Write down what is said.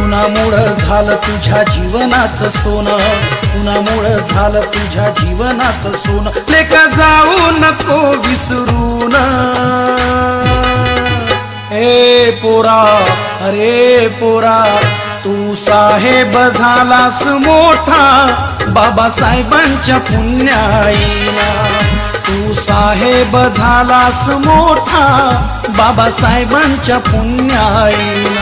कुणामुळं झालं तुझ्या जीवनाचं सोनं, कुणामुळं झालं तुझ्या जीवनाचं सोनं, लेका जाऊ नको विसरून. ए पोरा, अरे पोरा, तू साहेब झालास मोठा बाबासाहेबांच्या पुण्याईना. तू साहेब झालास मोठा बाबासाहेबांच्या पुण्याईना.